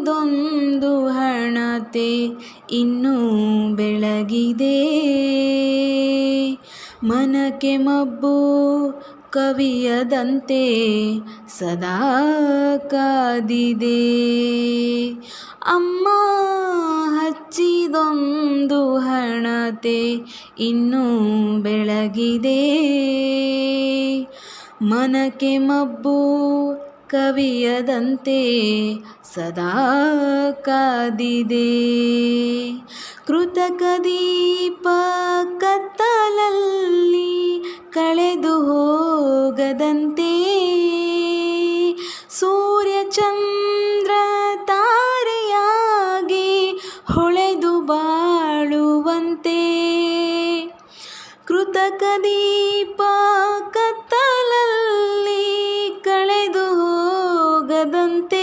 ಹಚ್ಚಿದೊಂದು ಹಣತೆ ಇನ್ನೂ ಬೆಳಗಿದೆ. ಮನಕ್ಕೆ ಮಬ್ಬು ಕವಿಯದಂತೆ ಸದಾ ಕಾದಿದೆ. ಅಮ್ಮ ಹಚ್ಚಿದೊಂದು ಹಣತೆ ಇನ್ನೂ ಬೆಳಗಿದೆ. ಮನಕ್ಕೆ ಮಬ್ಬು ಕವಿಯದಂತೆ ಸದಾ ಕಾದಿದೆ. ಕೃತಕ ದೀಪ ಕತ್ತಲಲ್ಲಿ ಕಳೆದು ಹೋಗದಂತೆ, ಸೂರ್ಯ ಚಂದ್ರ ತಾರೆಯಾಗಿ ಹೊಳೆದು ಬಾಳುವಂತೆ. ಕೃತಕ ದೀಪ ಕತ್ತಲಲ್ಲಿ ಕಳೆದು ಹೋಗದಂತೆ,